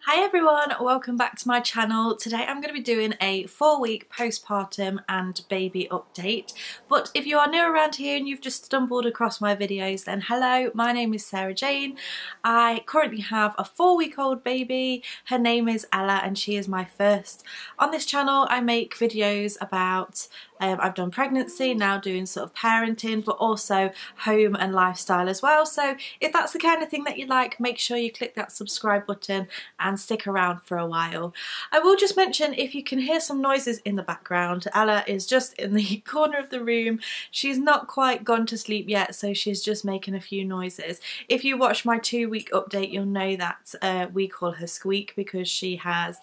Hi everyone, welcome back to my channel. Today I'm going to be doing a 4-week postpartum and baby update. But if you are new around here and you've just stumbled across my videos, then hello, my name is Sarah-Jayne. I currently have a 4-week-old baby. Her name is Ella and she is my first. On this channel I make videos about I've done pregnancy, now doing sort of parenting, but also home and lifestyle as well. So if that's the kind of thing that you like, make sure you click that subscribe button and stick around for a while. I will just mention, if you can hear some noises in the background, Ella is just in the corner of the room. She's not quite gone to sleep yet, so she's just making a few noises. If you watch my 2-week update, you'll know that we call her Squeak because she has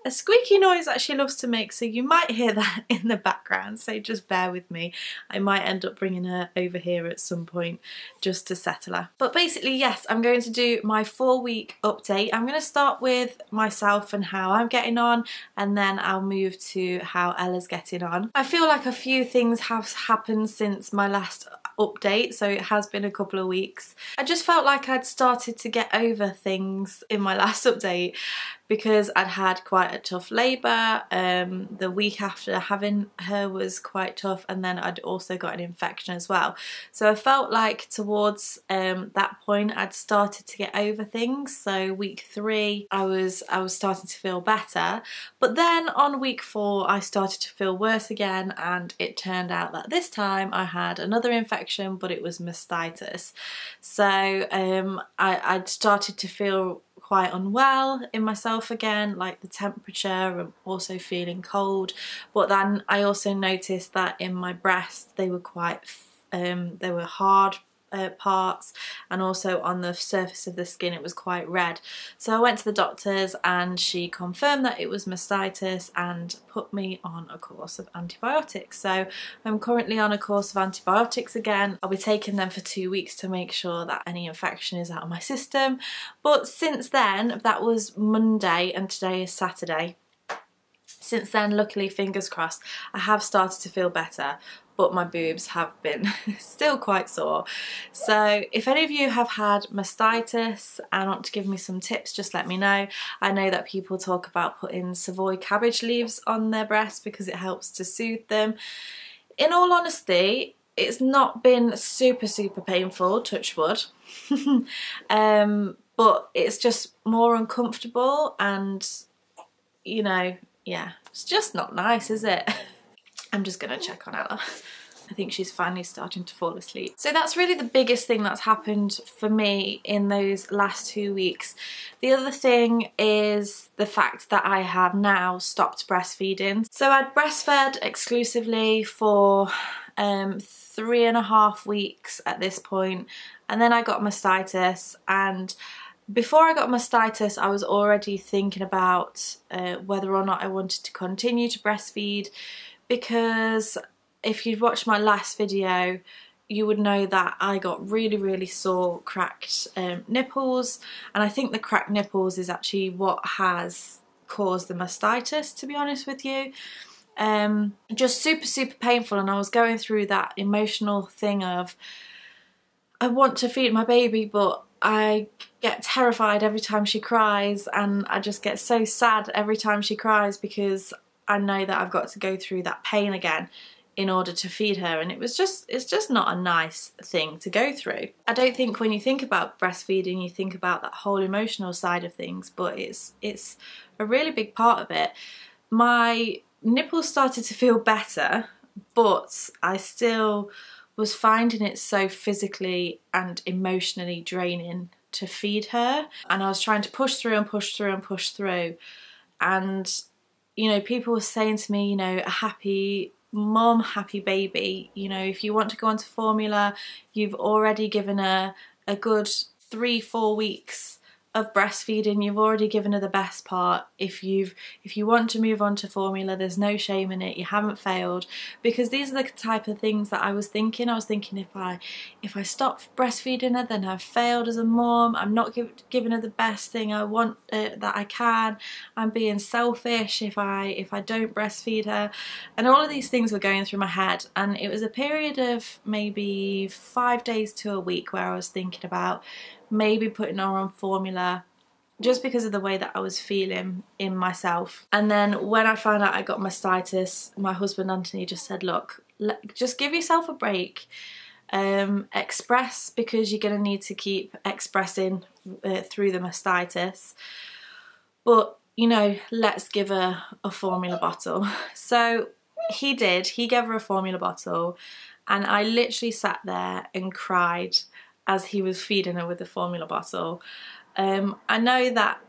a squeaky noise that she loves to make, so you might hear that in the background, so just bear with me. I might end up bringing her over here at some point just to settle her. But basically, yes, I'm going to do my 4-week update. I'm going to start with myself and how I'm getting on, and then I'll move to how Ella's getting on. I feel like a few things have happened since my last update, so it has been a couple of weeks. I just felt like I'd started to get over things in my last update because I'd had quite a tough labour. The week after having her was quite tough, and then I'd also got an infection as well. So I felt like towards that point I'd started to get over things. So week 3 I was starting to feel better, but then on week 4 I started to feel worse again, and it turned out that this time I had another infection, but it was mastitis. So I'd started to feel quite unwell in myself again, like the temperature and also feeling cold. But then I also noticed that in my breasts they were quite they were hard parts, and also on the surface of the skin it was quite red. So I went to the doctors and she confirmed that it was mastitis and put me on a course of antibiotics. So I'm currently on a course of antibiotics again. I'll be taking them for 2 weeks to make sure that any infection is out of my system. But since then, that was Monday and today is Saturday. Since then, luckily, fingers crossed, I have started to feel better, but my boobs have been still quite sore. So if any of you have had mastitis and want to give me some tips, just let me know. I know that people talk about putting Savoy cabbage leaves on their breasts because it helps to soothe them. In all honesty, it's not been super painful, touch wood, but it's just more uncomfortable, and you know, yeah, it's just not nice, is it? I'm just gonna check on Ella. I think she's finally starting to fall asleep. So that's really the biggest thing that's happened for me in those last 2 weeks. The other thing is the fact that I have now stopped breastfeeding. So I'd breastfed exclusively for 3.5 weeks at this point, and then I got mastitis, and before I got mastitis I was already thinking about whether or not I wanted to continue to breastfeed, because if you'd watched my last video you would know that I got really sore cracked nipples, and I think the cracked nipples is actually what has caused the mastitis, to be honest with you. Just super painful, and I was going through that emotional thing of I want to feed my baby, but I get terrified every time she cries, and I just get so sad every time she cries because I know that I've got to go through that pain again in order to feed her, and it's just not a nice thing to go through. I don't think when you think about breastfeeding you think about that whole emotional side of things, but it's a really big part of it. My nipples started to feel better, but I still was finding it so physically and emotionally draining to feed her, and I was trying to push through and push through and push through, and you know, people were saying to me, you know, a happy mom, happy baby, you know, if you want to go onto formula, you've already given her a good 3-4 weeks of breastfeeding, you've already given her the best part. If you want to move on to formula, there's no shame in it, you haven't failed. Because these are the type of things that I was thinking. I was thinking, if I stop breastfeeding her, then I've failed as a mom. I'm not giving her the best thing I want that I can. I'm being selfish if I don't breastfeed her. And all of these things were going through my head, and it was a period of maybe 5 days to a week where I was thinking about maybe putting her on formula just because of the way that I was feeling in myself. And then when I found out I got mastitis, my husband Anthony just said, look, just give yourself a break. Express, because you're going to need to keep expressing through the mastitis. But, you know, let's give her a formula bottle. So he did. He gave her a formula bottle, and I literally sat there and cried as he was feeding her with the formula bottle. I know that,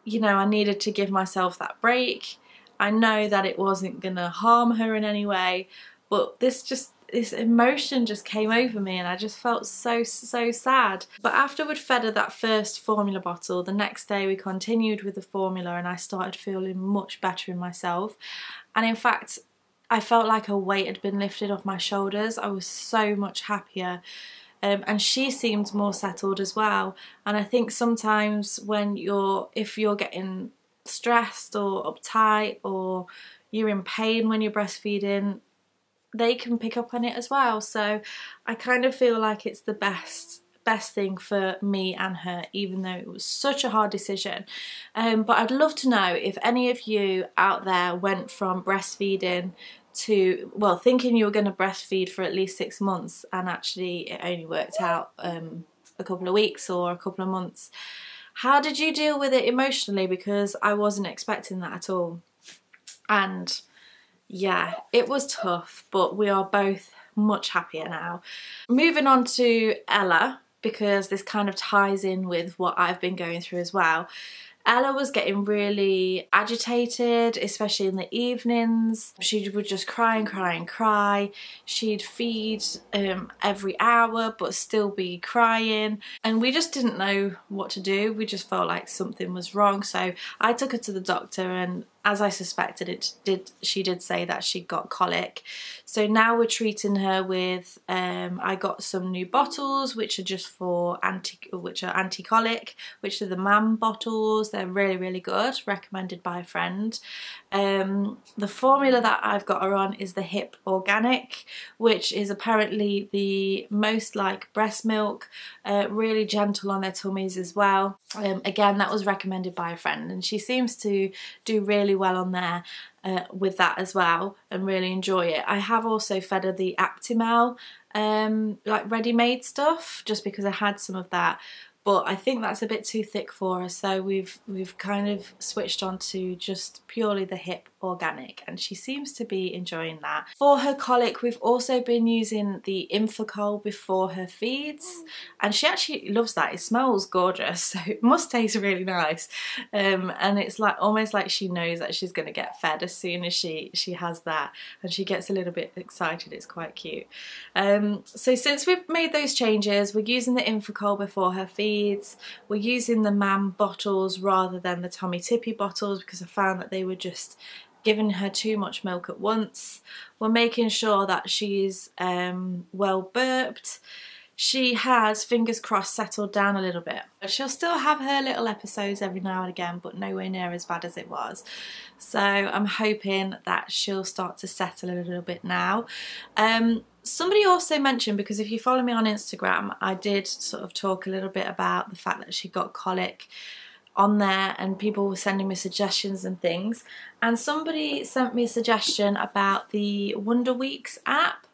you know, I needed to give myself that break. I know that it wasn't going to harm her in any way, but this emotion just came over me, and I just felt so sad. But after we'd fed her that first formula bottle, the next day we continued with the formula, and I started feeling much better in myself. And in fact, I felt like a weight had been lifted off my shoulders. I was so much happier. And she seemed more settled as well. And I think sometimes if you're getting stressed or uptight, or you're in pain when you're breastfeeding, they can pick up on it as well. So I kind of feel like it's the best thing for me and her, even though it was such a hard decision. But I'd love to know if any of you out there went from breastfeeding to, well, thinking you were going to breastfeed for at least 6 months, and actually it only worked out a couple of weeks or a couple of months. How did you deal with it emotionally? Because I wasn't expecting that at all. And yeah, it was tough, but we are both much happier now. Moving on to Ella, because this kind of ties in with what I've been going through as well. Ella was getting really agitated, especially in the evenings. She would just cry and cry and cry. She'd feed every hour but still be crying, and we just didn't know what to do. We just felt like something was wrong. So I took her to the doctor, and as I suspected, she did say that she got colic. So now we're treating her with, I got some new bottles which are just for anti-colic, which are the MAM bottles. They're really good, recommended by a friend. The formula that I've got her on is the HIP Organic, which is apparently the most like breast milk, really gentle on their tummies as well. Again, that was recommended by a friend, and she seems to do really well on there with that as well, and really enjoy it. I have also fed her the Aptimel like ready-made stuff, just because I had some of that, but I think that's a bit too thick for her, so we've kind of switched on to just purely the HIP Organic, and she seems to be enjoying that. For her colic, we've also been using the Infocol before her feeds, and she actually loves that. It smells gorgeous, so it must taste really nice, and it's like almost like she knows that she's going to get fed as soon as she has that, and she gets a little bit excited. It's quite cute. So since we've made those changes, we're using the Infocol before her feeds. We're using the MAM bottles rather than the Tommy Tippy bottles, because I found that they were just giving her too much milk at once. We're making sure that she's well burped. She has, fingers crossed, settled down a little bit. She'll still have her little episodes every now and again, but nowhere near as bad as it was. So I'm hoping that she'll start to settle a little bit now. Somebody also mentioned, because if you follow me on Instagram, I did sort of talk a little bit about the fact that she got colic on there, and people were sending me suggestions and things, and somebody sent me a suggestion about the Wonder Weeks app,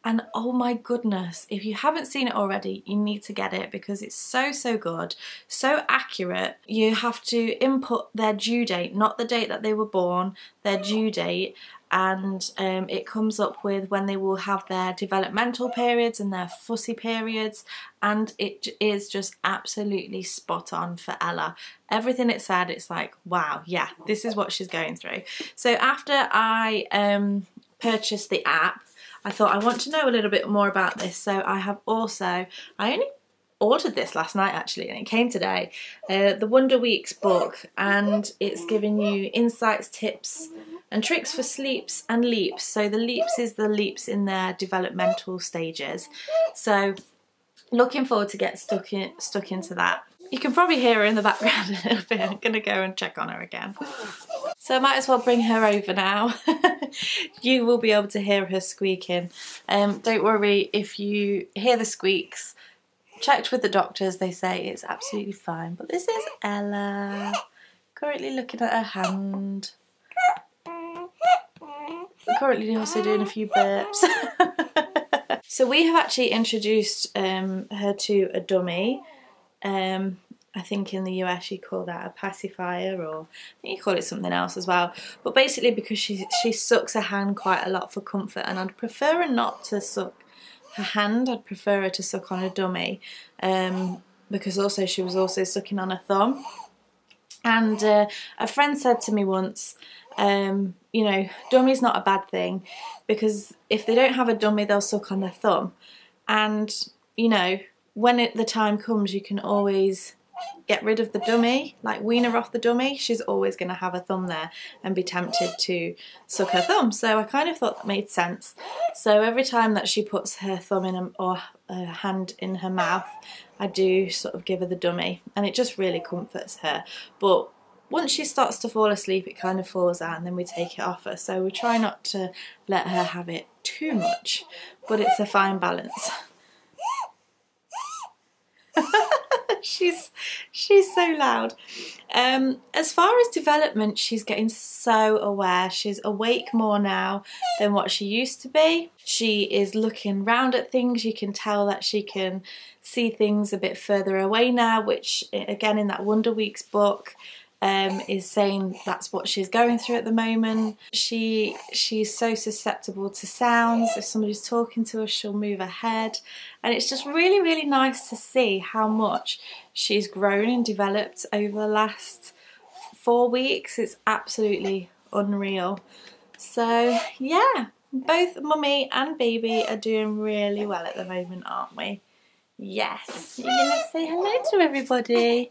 and oh my goodness, if you haven't seen it already, you need to get it, because it's so good, so accurate. You have to input their due date, not the date that they were born, their due date, and it comes up with when they will have their developmental periods and their fussy periods, and it is just absolutely spot on for Ella. Everything it said, it's like, wow, yeah, this is what she's going through. So after I purchased the app, I thought I want to know a little bit more about this. So I only ordered this last night actually, and it came today, the Wonder Weeks book, and it's giving you insights, tips and tricks for sleeps and leaps. So the leaps is the leaps in their developmental stages. So looking forward to get stuck into that. You can probably hear her in the background a little bit. I'm gonna go and check on her again. So I might as well bring her over now. You will be able to hear her squeaking. Don't worry if you hear the squeaks. checked with the doctors, they say it's absolutely fine. But this is Ella, currently looking at her hand. Currently also doing a few burps. So we have actually introduced her to a dummy. I think in the US you call that a pacifier, or I think you call it something else as well. But basically because she sucks her hand quite a lot for comfort, and I'd prefer her not to suck her hand. I'd prefer her to suck on a dummy, because also she was also sucking on her thumb. And a friend said to me once, you know, dummy's not a bad thing, because if they don't have a dummy they'll suck on their thumb, and you know, when the time comes you can always get rid of the dummy, like wean her off the dummy. She's always going to have a thumb there and be tempted to suck her thumb. So I kind of thought that made sense. So every time that she puts her thumb in or her hand in her mouth, I do sort of give her the dummy, and it just really comforts her. But once she starts to fall asleep it kind of falls out, and then we take it off her. So we try not to let her have it too much, but it's a fine balance. She's so loud. As far as development, she's getting so aware. She's awake more now than what she used to be. She is looking round at things. You can tell that she can see things a bit further away now, which again in that Wonder Weeks book is saying that's what she's going through at the moment. She's so susceptible to sounds. If somebody's talking to her, she'll move her head, and it's just really, really nice to see how much she's grown and developed over the last 4 weeks. It's absolutely unreal. So yeah, both mummy and baby are doing really well at the moment, aren't we? Yes. You're gonna say hello to everybody.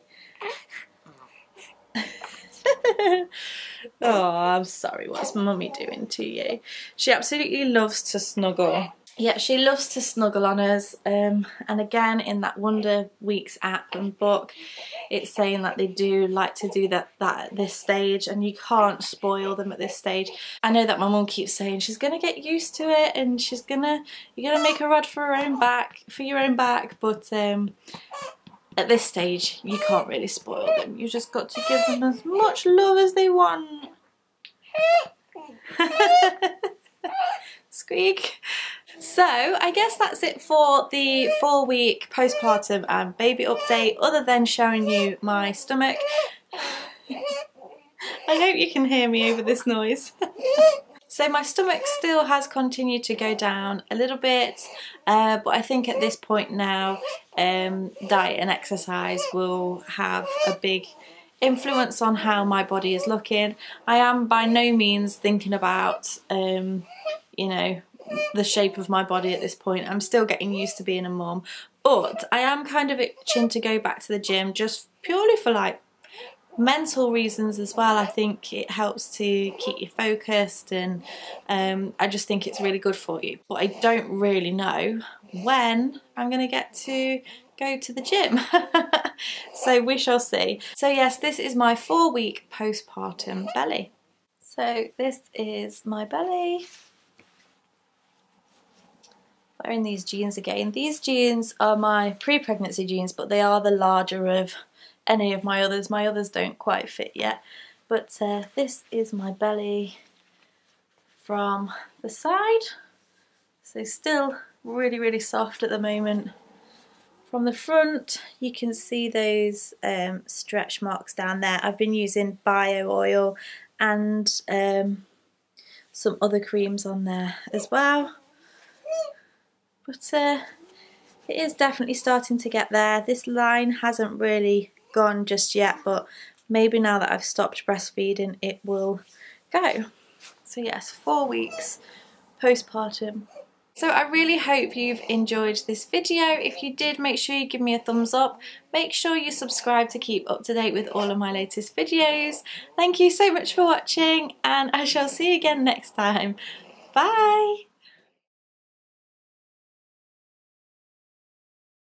Oh, I'm sorry, what's mummy doing to you? She absolutely loves to snuggle. Yeah, she loves to snuggle on us, and again in that Wonder Weeks app and book it's saying that they do like to do that at this stage, and you can't spoil them at this stage. I know that my mum keeps saying she's gonna get used to it, and you're gonna make her rod for your own back, but at this stage you can't really spoil them. You just got to give them as much love as they want. Squeak. So I guess that's it for the 4-week postpartum and baby update, other than showing you my stomach. I hope you can hear me over this noise. So my stomach still has continued to go down a little bit, but I think at this point now diet and exercise will have a big influence on how my body is looking. I am by no means thinking about you know, the shape of my body at this point. I'm still getting used to being a mum, but I am kind of itching to go back to the gym, just purely for like mental reasons as well. I think it helps to keep you focused, and I just think it's really good for you. But I don't really know when I'm going to get to go to the gym. So we shall see. So yes, this is my 4-week postpartum belly. So this is my belly. Wearing these jeans again. These jeans are my pre-pregnancy jeans, but they are the larger of any of my others. My others don't quite fit yet. But this is my belly from the side. So still really, really soft at the moment. From the front, you can see those stretch marks down there. I've been using bio oil and some other creams on there as well. But it is definitely starting to get there. This line hasn't really gone just yet, but maybe now that I've stopped breastfeeding it will go. So yes, 4 weeks postpartum. So I really hope you've enjoyed this video. If you did, make sure you give me a thumbs up. Make sure you subscribe to keep up to date with all of my latest videos. Thank you so much for watching, and I shall see you again next time. Bye!